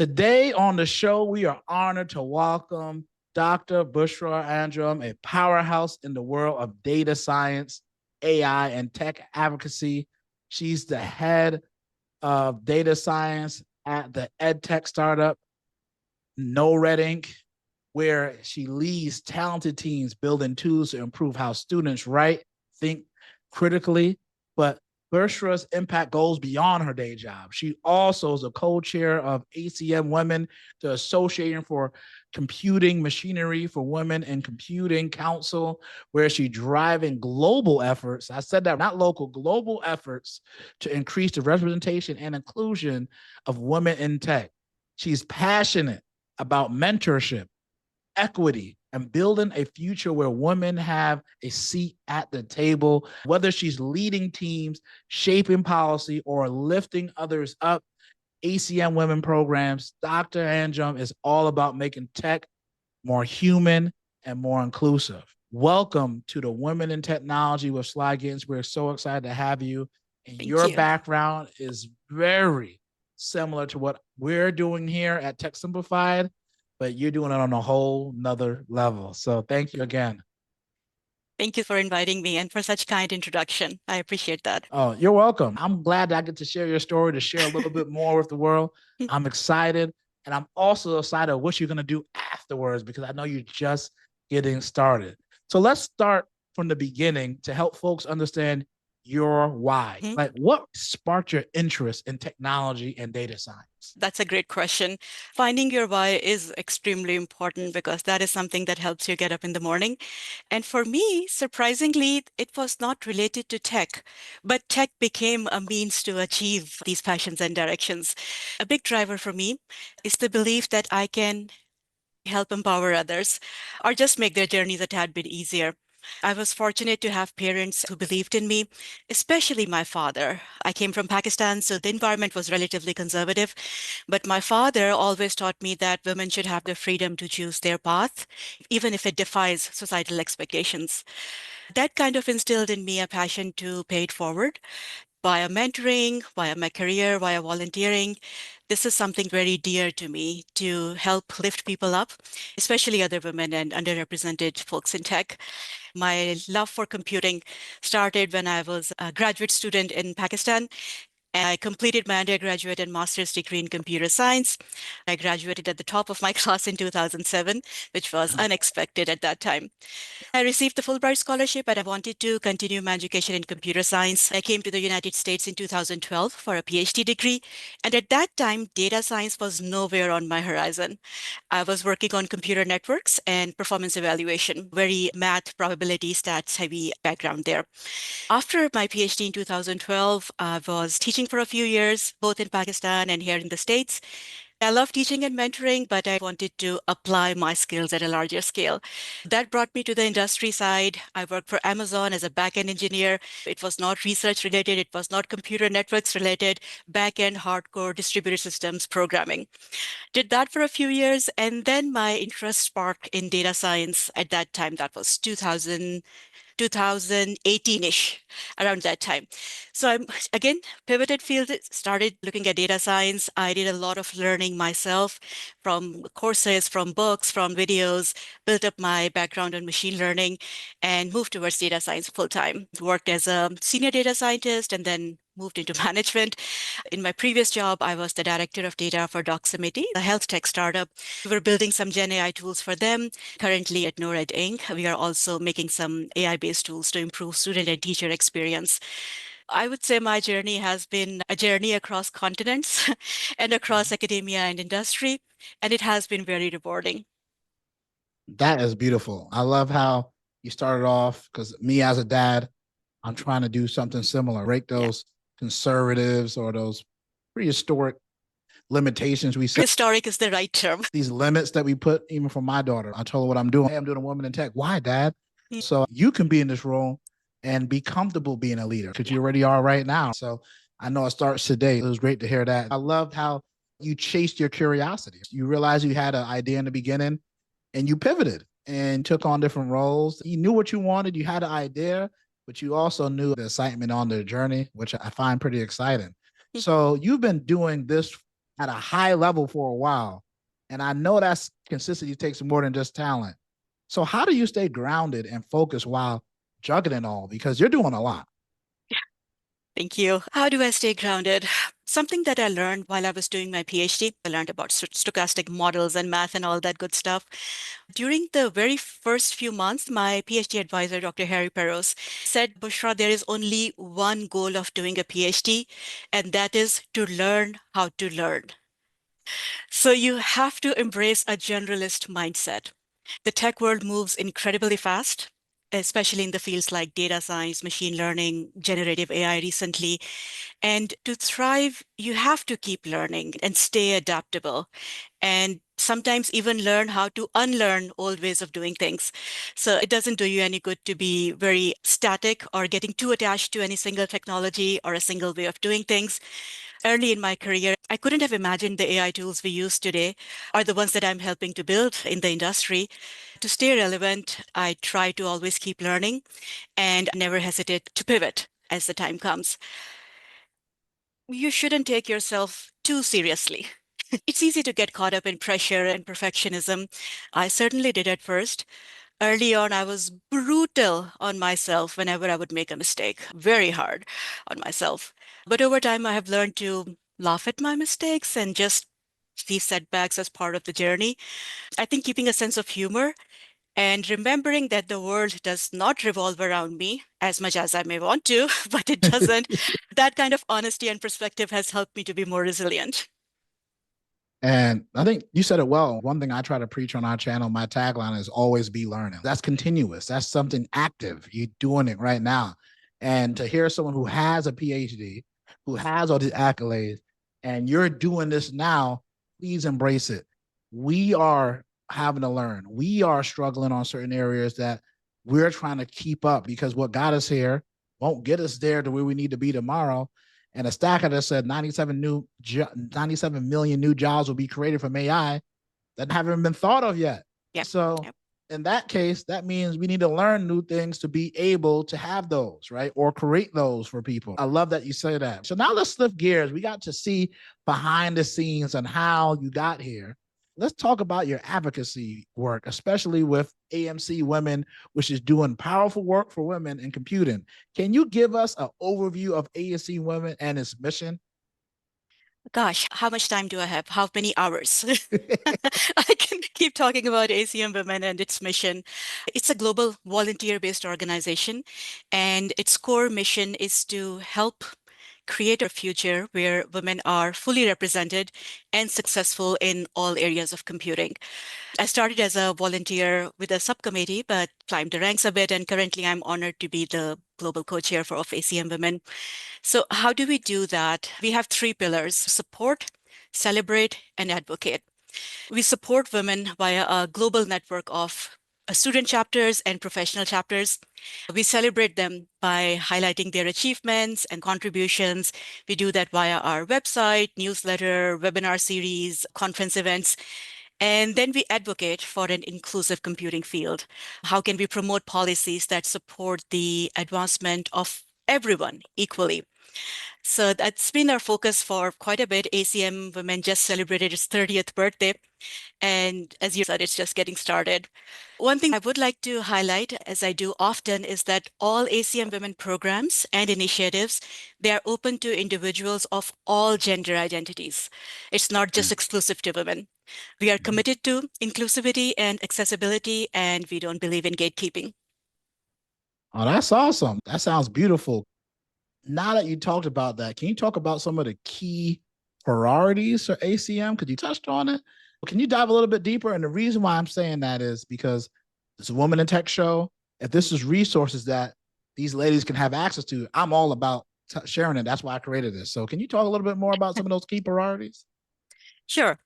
Today on the show, we are honored to welcome Dr. Bushra Anjum, a powerhouse in the world of data science, AI, and tech advocacy. She's the head of data science at the EdTech startup NoRedInk, where she leads talented teams building tools to improve how students write, think critically. But Bushra's impact goes beyond her day job. She also is a co-chair of ACM Women, the Association for Computing Machinery for Women and Computing Council, where she's driving global efforts. I said that, not local, global efforts to increase the representation and inclusion of women in tech. She's passionate about mentorship, equity, and building a future where women have a seat at the table, whether she's leading teams, shaping policy, or lifting others up. ACM Women programs, Dr. Anjum is all about making tech more human and more inclusive. Welcome to the Women in Technology with Sly Gittens. We're so excited to have you. And Thank your you. background is very similar to what we're doing here at Tech Simplified, but you're doing it on a whole nother level. So thank you again. Thank you for inviting me and for such kind introduction. I appreciate that. Oh, you're welcome. I'm glad that I get to share your story, to share a little bit more with the world. I'm excited. And I'm also excited what you're going to do afterwards, because I know you're just getting started. So let's start from the beginning to help folks understand your why. Like, what sparked your interest in technology and data science? That's a great question. Finding your why is extremely important because that is something that helps you get up in the morning. And for me, surprisingly, it was not related to tech, but tech became a means to achieve these passions and directions. A big driver for me is the belief that I can help empower others or just make their journeys a tad bit easier. I was fortunate to have parents who believed in me, especially my father. I came from Pakistan, so the environment was relatively conservative. But my father always taught me that women should have the freedom to choose their path, even if it defies societal expectations. That kind of instilled in me a passion to pay it forward via mentoring, via my career, via volunteering. This is something very dear to me, to help lift people up, especially other women and underrepresented folks in tech. My love for computing started when I was a graduate student in Pakistan. And I completed my undergraduate and master's degree in computer science. I graduated at the top of my class in 2007, which was unexpected at that time. I received the Fulbright scholarship and I wanted to continue my education in computer science. I came to the United States in 2012 for a PhD degree. And at that time, data science was nowhere on my horizon. I was working on computer networks and performance evaluation, very math, probability, stats heavy background there. After my PhD in 2012, I was teaching for a few years, both in Pakistan and here in the States. I love teaching and mentoring, but I wanted to apply my skills at a larger scale. That brought me to the industry side. I worked for Amazon as a backend engineer. It was not research related. It was not computer networks related, backend hardcore distributed systems programming. Did that for a few years. And then my interest sparked in data science at that time. That was 2018-ish, around that time. So I'm, again, pivoted field, started looking at data science. I did a lot of learning myself from courses, from books, from videos, built up my background in machine learning, and moved towards data science full time. Worked as a senior data scientist and then moved into management. In my previous job, I was the director of data for Doximity, a health tech startup. We were building some Gen AI tools for them. Currently at NoRedInk, we are also making some AI-based tools to improve student and teacher experience. I would say my journey has been a journey across continents and across academia and industry, and it has been very rewarding. That is beautiful. I love how you started off, because me as a dad, I'm trying to do something similar, break those conservatives or those prehistoric limitations we set. Historic is the right term. These limits that we put, even for my daughter. I told her what I'm doing. Hey, I'm doing a woman in tech. Why, Dad? So you can be in this role and be comfortable being a leader, because you already are right now. So I know it starts today. It was great to hear that. I loved how you chased your curiosity. You realized you had an idea in the beginning and you pivoted and took on different roles. You knew what you wanted. You had an idea, but you also knew the excitement on the journey, which I find pretty exciting. So you've been doing this at a high level for a while. And I know that's consistency takes more than just talent. So how do you stay grounded and focused while juggling all? Because you're doing a lot. Thank you. How do I stay grounded? Something that I learned while I was doing my PhD, I learned about stochastic models and math and all that good stuff. During the very first few months, my PhD advisor, Dr. Harry Perros, said, Bushra, there is only one goal of doing a PhD, and that is to learn how to learn. So you have to embrace a generalist mindset. The tech world moves incredibly fast, especially in the fields like data science, machine learning, generative AI recently. And to thrive, you have to keep learning and stay adaptable, and sometimes even learn how to unlearn old ways of doing things. So it doesn't do you any good to be very static or getting too attached to any single technology or a single way of doing things. Early in my career, I couldn't have imagined the AI tools we use today are the ones that I'm helping to build in the industry. To stay relevant, I try to always keep learning and never hesitate to pivot as the time comes. You shouldn't take yourself too seriously. It's easy to get caught up in pressure and perfectionism. I certainly did at first. Early on, I was brutal on myself whenever I would make a mistake, very hard on myself. But over time, I have learned to laugh at my mistakes and just see setbacks as part of the journey. I think keeping a sense of humor and remembering that the world does not revolve around me as much as I may want to, but it doesn't, that kind of honesty and perspective has helped me to be more resilient. And I think you said it well. One thing I try to preach on our channel, my tagline is always be learning. That's continuous. That's something active. You're doing it right now. And to hear someone who has a PhD, who has all these accolades, and you're doing this now, please embrace it. We are having to learn. We are struggling on certain areas that we're trying to keep up because what got us here won't get us there to where we need to be tomorrow. And a stacker that said 97 million new jobs will be created from AI that haven't been thought of yet. Yep. So Yep. in that case, that means we need to learn new things to be able to have those, right? Or create those for people. I love that you say that. So now let's lift gears. We got to see behind the scenes on how you got here. Let's talk about your advocacy work, especially with AMC Women, which is doing powerful work for women in computing. Can you give us an overview of AMC Women and its mission? Gosh, how much time do I have? How many hours? I can keep talking about ACM Women and its mission. It's a global volunteer-based organization, and its core mission is to help create a future where women are fully represented and successful in all areas of computing. I started as a volunteer with a subcommittee, but climbed the ranks a bit, and currently I'm honored to be the global co-chair of ACM Women. So how do we do that? We have three pillars: support, celebrate, and advocate. We support women via a global network of student chapters and professional chapters. We celebrate them by highlighting their achievements and contributions. We do that via our website, newsletter, webinar series, conference events. And then we advocate for an inclusive computing field. How can we promote policies that support the advancement of everyone equally? So that's been our focus for quite a bit. ACM Women just celebrated its 30th birthday. And as you said, it's just getting started. One thing I would like to highlight, as I do often, is that all ACM Women programs and initiatives, they are open to individuals of all gender identities. It's not just exclusive to women. We are committed to inclusivity and accessibility, and we don't believe in gatekeeping. Oh, that's awesome. That sounds beautiful. Now that you talked about that, can you talk about some of the key priorities for ACM? Because you touched on it. Can you dive a little bit deeper? And the reason why I'm saying that is because it's a Woman in Tech show. If this is resources that these ladies can have access to, I'm all about sharing it. That's why I created this. So can you talk a little bit more about some of those key priorities? Sure.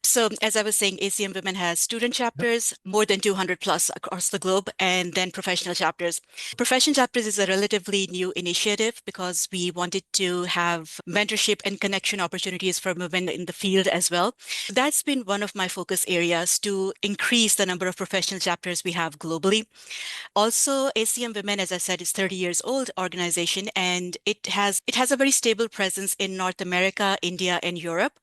So as I was saying, ACM Women has student chapters, more than 200 plus across the globe, and then professional chapters. Professional chapters is a relatively new initiative because we wanted to have mentorship and connection opportunities for women in the field as well. That's been one of my focus areas to increase the number of professional chapters we have globally. Also, ACM Women, as I said, is 30 years old organization, and it has a very stable presence in North America, India, and Europe.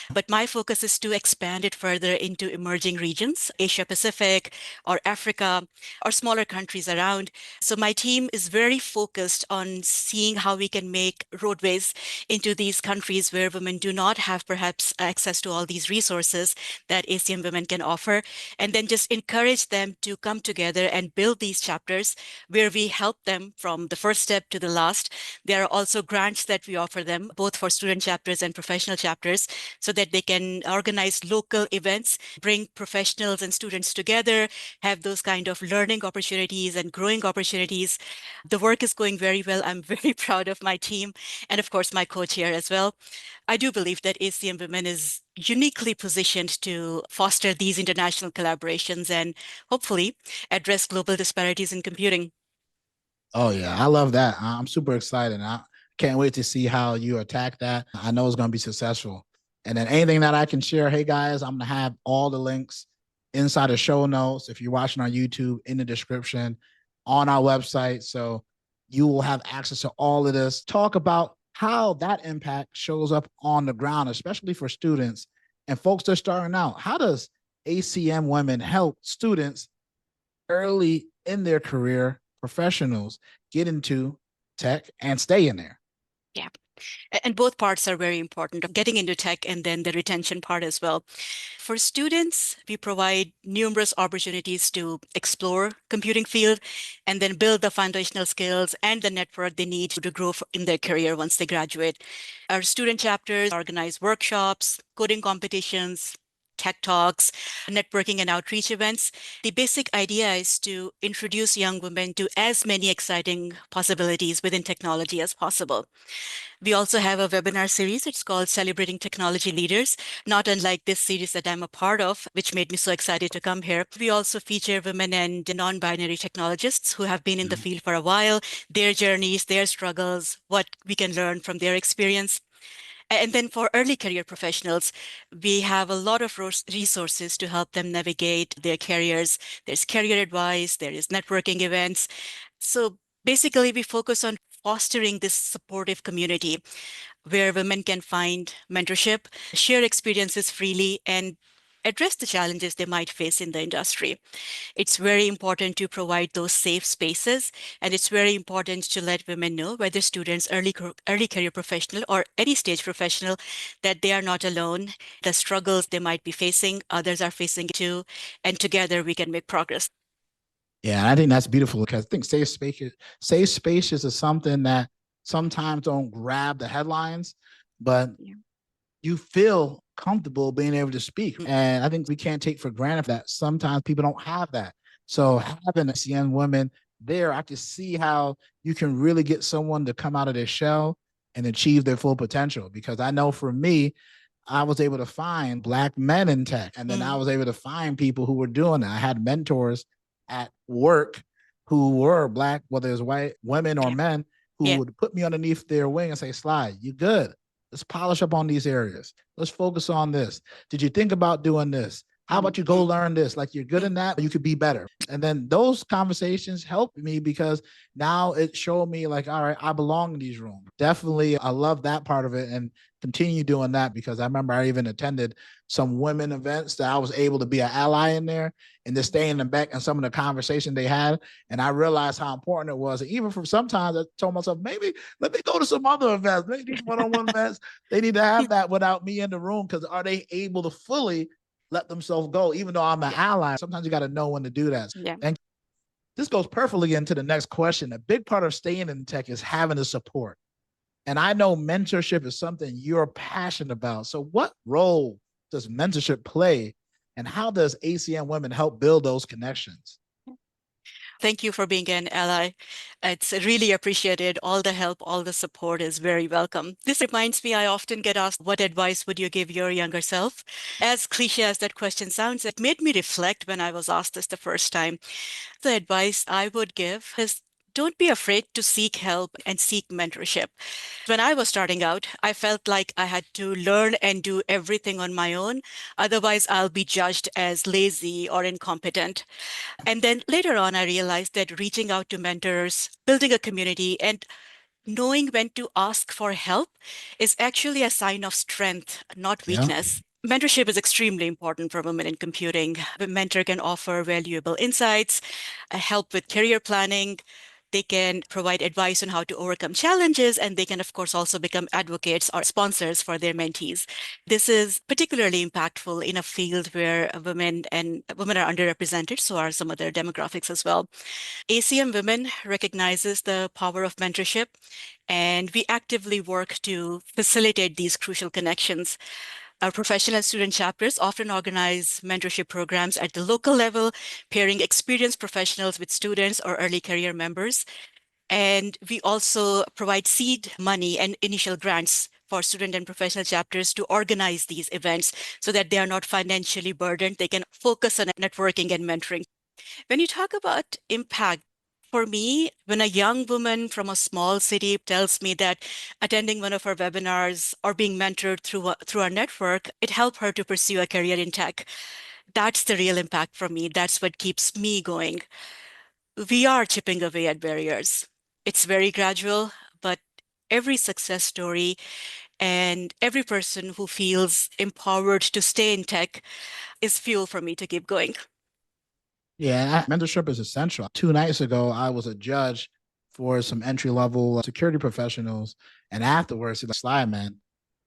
But my focus is to expand it further into emerging regions, Asia Pacific or Africa or smaller countries around. So my team is very focused on seeing how we can make roadways into these countries where women do not have perhaps access to all these resources that ACM Women can offer, and then just encourage them to come together and build these chapters where we help them from the first step to the last. There are also grants that we offer them, both for student chapters and professional chapters, so that they can organize local events, bring professionals and students together, have those kind of learning opportunities and growing opportunities. The work is going very well. I'm very proud of my team and, of course, my co-chair as well. I do believe that ACM Women is uniquely positioned to foster these international collaborations and hopefully address global disparities in computing. Oh yeah, I love that. I'm super excited. I can't wait to see how you attack that. I know it's going to be successful. And then anything that I can share, hey guys, I'm going to have all the links inside the show notes. If you're watching on YouTube, in the description, on our website, so you will have access to all of this. Talk about how that impact shows up on the ground, especially for students and folks that are starting out. How does ACM Women help students early in their career, professionals, get into tech and stay in there? Yeah. And both parts are very important, getting into tech and then the retention part as well. For students, we provide numerous opportunities to explore computing field and then build the foundational skills and the network they need to grow in their career once they graduate. Our student chapters organize workshops, coding competitions, tech talks, networking and outreach events. The basic idea is to introduce young women to as many exciting possibilities within technology as possible. We also have a webinar series. It's called Celebrating Technology Leaders, not unlike this series that I'm a part of, which made me so excited to come here. We also feature women and non-binary technologists who have been in the field for a while, their journeys, their struggles, what we can learn from their experience. And then for early career professionals, we have a lot of resources to help them navigate their careers. There's career advice, there is networking events. So basically, we focus on fostering this supportive community where women can find mentorship, share experiences freely, and address the challenges they might face in the industry. It's very important to provide those safe spaces, and it's very important to let women know, whether students, early career professional, or any stage professional, that they are not alone. The struggles they might be facing, others are facing too, and together we can make progress. Yeah, I think that's beautiful because I think safe spaces is something that sometimes don't grab the headlines, but Yeah. you feel comfortable being able to speak. And I think we can't take for granted that sometimes people don't have that. So having young women there, I can see how you can really get someone to come out of their shell and achieve their full potential. Because I know for me, I was able to find Black men in tech. And then I was able to find people who were doing that. I had mentors at work who were Black, whether it was white women or Yeah. men, who Yeah. would put me underneath their wing and say, Slide, you good. Let's polish up on these areas. Let's focus on this. Did you think about doing this? How about you go learn this? Like you're good in that, but you could be better. And then those conversations helped me because now it showed me like, all right, I belong in these rooms. Definitely, I love that part of it and continue doing that because I remember I even attended some women events that I was able to be an ally in there and just stay in the back and some of the conversation they had. And I realized how important it was. And even from sometimes I told myself, maybe let me go to some other events, maybe these one-on-one events. They need to have that without me in the room because are they able to fully let themselves go, even though I'm an ally? Sometimes you got to know when to do that. Yeah. And this goes perfectly into the next question. A big part of staying in tech is having the support. And I know mentorship is something you're passionate about. So, what role does mentorship play, and how does ACM Women help build those connections? Thank you for being an ally. It's really appreciated. All the help, all the support is very welcome. This reminds me, I often get asked, what advice would you give your younger self? As cliche as that question sounds, it made me reflect when I was asked this the first time. The advice I would give is don't be afraid to seek help and seek mentorship. When I was starting out, I felt like I had to learn and do everything on my own. Otherwise, I'll be judged as lazy or incompetent. And then later on, I realized that reaching out to mentors, building a community, and knowing when to ask for help is actually a sign of strength, not Yeah. weakness. Mentorship is extremely important for women in computing. A mentor can offer valuable insights, help with career planning. They can provide advice on how to overcome challenges, and they can, of course, also become advocates or sponsors for their mentees. This is particularly impactful in a field where women are underrepresented, so are some other demographics as well. ACM Women recognizes the power of mentorship, and we actively work to facilitate these crucial connections. Our professional and student chapters often organize mentorship programs at the local level, pairing experienced professionals with students or early career members. And we also provide seed money and initial grants for student and professional chapters to organize these events so that they are not financially burdened. They can focus on networking and mentoring. When you talk about impact, for me, when a young woman from a small city tells me that attending one of our webinars or being mentored through our network, it helped her to pursue a career in tech. That's the real impact for me. That's what keeps me going. We are chipping away at barriers. It's very gradual, but every success story and every person who feels empowered to stay in tech is fuel for me to keep going. Yeah, mentorship is essential. 2 nights ago, I was a judge for some entry level security professionals. And afterwards, he's like, Sly, man,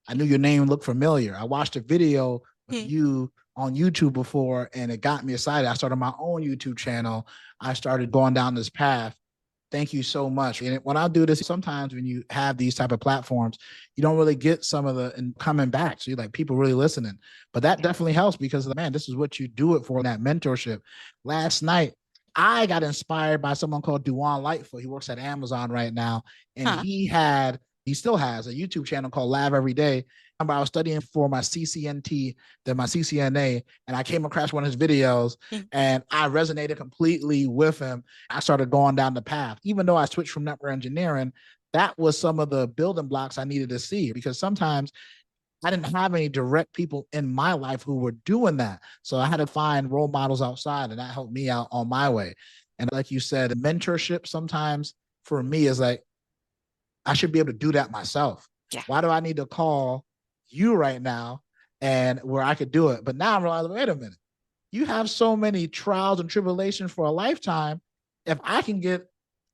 I knew your name looked familiar. I watched a video with you on YouTube before, and it got me excited. I started my own YouTube channel. I started going down this path. Thank you so much. And when I do this, sometimes when you have these type of platforms, you don't really get some of the and coming back. So you're like, people really listening. But that definitely helps because, man, this is what you do it for, that mentorship. Last night, I got inspired by someone called Duane Lightfoot. He works at Amazon right now. And he still has a YouTube channel called Lav Every Day. I was studying for my CCNT, then my CCNA, and I came across one of his videos and I resonated completely with him. I started going down the path. Even though I switched from network engineering, that was some of the building blocks I needed to see because sometimes I didn't have any direct people in my life who were doing that. So I had to find role models outside, and that helped me out on my way. And like you said, mentorship sometimes for me is like, I should be able to do that myself. Yeah. Why do I need to call you right now and where I could do it? But now I'm realizing, wait a minute, you have so many trials and tribulations for a lifetime. If I can get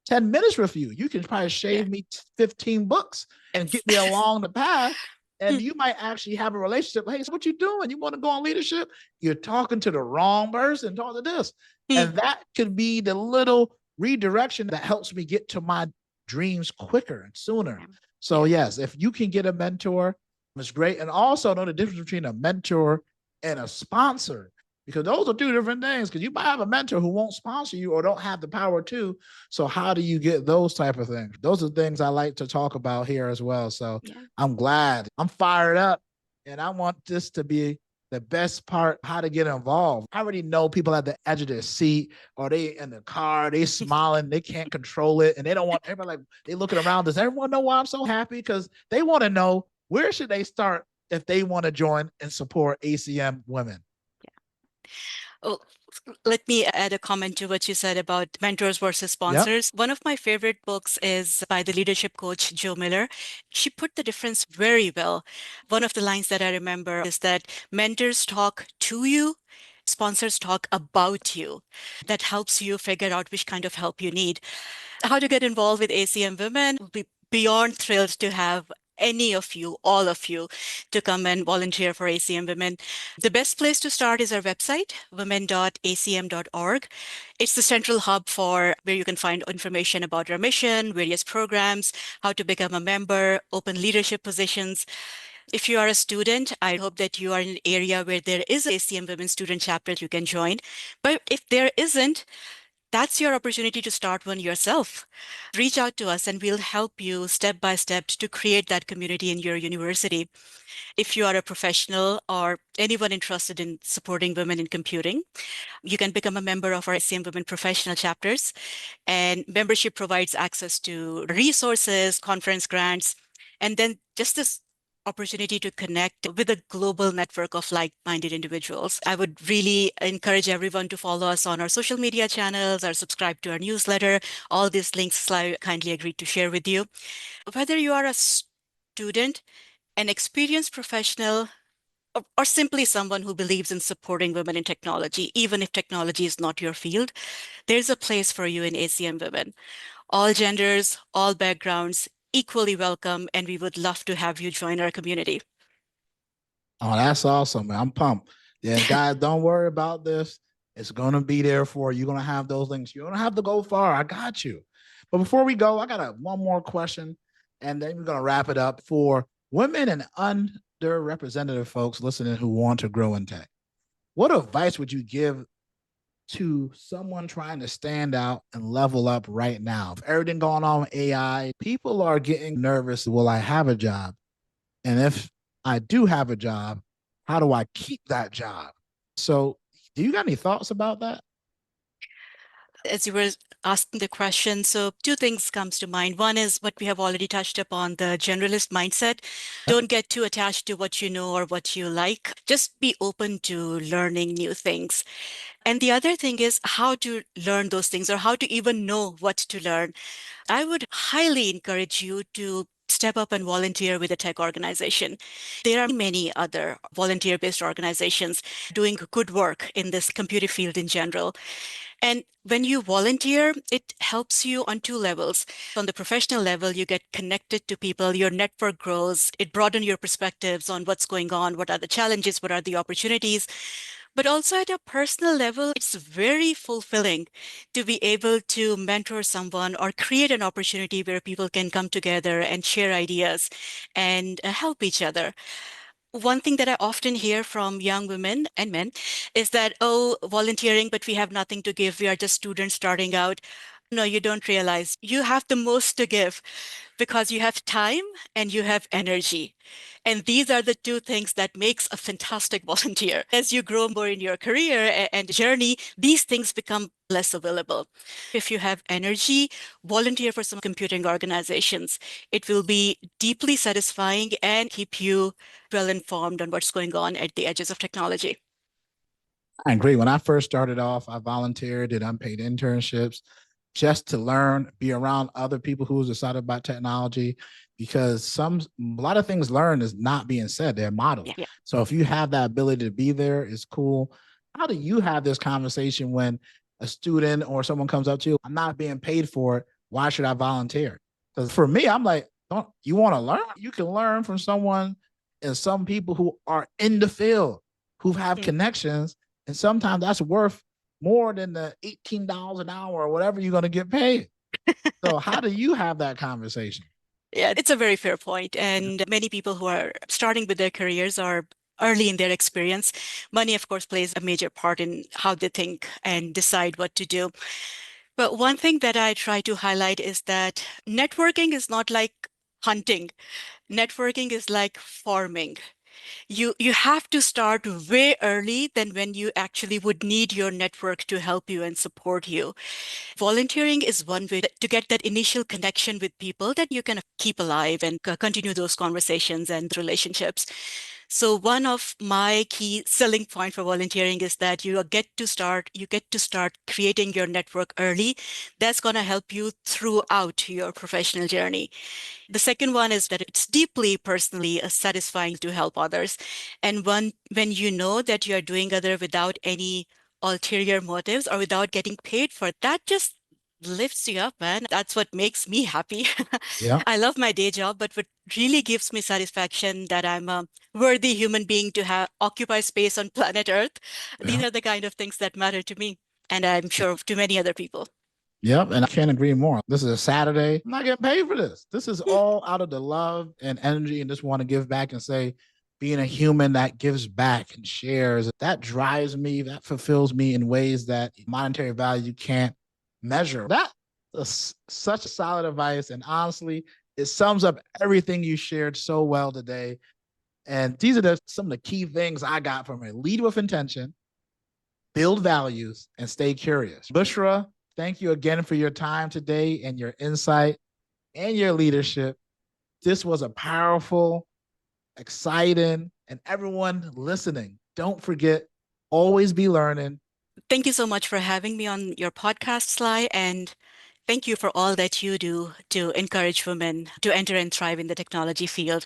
10 minutes with you, you can probably shave me 15 books and get me along the path. And you might actually have a relationship. Hey, so what you doing? You want to go on leadership? You're talking to the wrong person, talk to this. And that could be the little redirection that helps me get to my dreams quicker and sooner. So yes, if you can get a mentor, it's great. And also know the difference between a mentor and a sponsor, because those are two different things. Because you might have a mentor who won't sponsor you or don't have the power to. So how do you get those type of things? Those are things I like to talk about here as well. So I'm glad. I'm fired up, and I want this to be the best part, how to get involved. I already know people at the edge of their seat or they in the car, they smiling, they can't control it. And they don't want everybody, like, they looking around. Does everyone know why I'm so happy? Because they want to know, where should they start if they want to join and support ACM women? Oh, let me add a comment to what you said about mentors versus sponsors. One of my favorite books is by the leadership coach, Joe Miller. She put the difference very well. One of the lines that I remember is that mentors talk to you, sponsors talk about you. That helps you figure out which kind of help you need. How to get involved with ACM Women? We'll be beyond thrilled to have any of you, all of you, to come and volunteer for ACM Women. The best place to start is our website, women.acm.org. It's the central hub for where you can find information about our mission, various programs, how to become a member, open leadership positions. If you are a student, I hope that you are in an area where there is an ACM Women student chapter you can join. But if there isn't, That's your opportunity to start one yourself. Reach out to us and we'll help you step by step to create that community in your university. If you are a professional or anyone interested in supporting women in computing, you can become a member of our ACM Women Professional chapters. And membership provides access to resources, conference grants, and then just this opportunity to connect with a global network of like-minded individuals. I would really encourage everyone to follow us on our social media channels or subscribe to our newsletter. All these links I kindly agreed to share with you. Whether you are a student, an experienced professional, or simply someone who believes in supporting women in technology, even if technology is not your field, there's a place for you in ACM Women. All genders, all backgrounds, equally welcome, and we would love to have you join our community. Oh, that's awesome, man. I'm pumped. Yeah, guys, don't worry about this. It's going to be there for you. You're going to have those links. You don't have to go far. I got you. But before we go, I got one more question, and then we're going to wrap it up for women and underrepresented folks listening who want to grow in tech. What advice would you give to someone trying to stand out and level up right now? If everything going on with AI, people are getting nervous. Will I have a job? And if I do have a job, how do I keep that job? So, do you got any thoughts about that? As you were asking the question, so two things comes to mind. One is what we have already touched upon, the generalist mindset. Don't get too attached to what you know or what you like. Just be open to learning new things. And the other thing is how to learn those things or how to even know what to learn. I would highly encourage you to step up and volunteer with a tech organization. There are many other volunteer-based organizations doing good work in this computer field in general. And when you volunteer, it helps you on two levels. On the professional level, you get connected to people, your network grows, it broadens your perspectives on what's going on, what are the challenges, what are the opportunities. But also at a personal level, it's very fulfilling to be able to mentor someone or create an opportunity where people can come together and share ideas and help each other. One thing that I often hear from young women and men is that, oh, volunteering, but we have nothing to give. We are just students starting out. No, you don't realize you have the most to give because you have time and you have energy. And these are the two things that makes a fantastic volunteer. As you grow more in your career and journey, these things become less available. If you have energy, volunteer for some computing organizations. It will be deeply satisfying and keep you well informed on what's going on at the edges of technology. I agree. When I first started off, I volunteered, did unpaid internships just to learn, be around other people who was excited about technology, because a lot of things learned is not being said, they're modeled. Yeah. So if you have that ability to be there, it's cool. How do you have this conversation when a student or someone comes up to you? I'm not being paid for it. Why should I volunteer? Because for me, I'm like, don't you want to learn? You can learn from someone and some people who are in the field, who have connections, and sometimes that's worth more than the $18 an hour or whatever you're going to get paid. So how do you have that conversation? Yeah, it's a very fair point. And many people who are starting with their careers are early in their experience. Money, of course, plays a major part in how they think and decide what to do. But one thing that I try to highlight is that networking is not like hunting. Networking is like farming. You have to start way early than when you actually would need your network to help you and support you. Volunteering is one way to get that initial connection with people that you can keep alive and continue those conversations and relationships. So one of my key selling point for volunteering is that you get to start creating your network early. That's going to help you throughout your professional journey. The second one is that it's deeply personally satisfying to help others. And when you know that you are doing other without any ulterior motives or without getting paid for it, that just lifts you up, man. That's what makes me happy. Yeah. I love my day job, but what really gives me satisfaction that I'm a worthy human being to have occupy space on planet Earth. These Yeah. are the kind of things that matter to me, and I'm sure to many other people. Yep. And I can't agree more. This is a Saturday. I'm not getting paid for this. This is all out of the love and energy and just want to give back and say, being a human that gives back and shares, that drives me, that fulfills me in ways that monetary value can't. measure. That's such solid advice. And honestly, it sums up everything you shared so well today. And these are some of the key things I got from it. Lead with intention, build values, and stay curious. Bushra, thank you again for your time today and your insight and your leadership. This was a powerful, exciting, and everyone listening, don't forget, always be learning. Thank you so much for having me on your podcast, Sly, and thank you for all that you do to encourage women to enter and thrive in the technology field.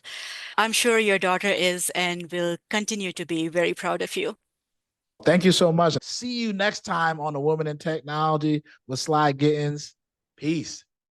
I'm sure your daughter is and will continue to be very proud of you. Thank you so much. See you next time on The Woman in Technology with Sly Gittens. Peace.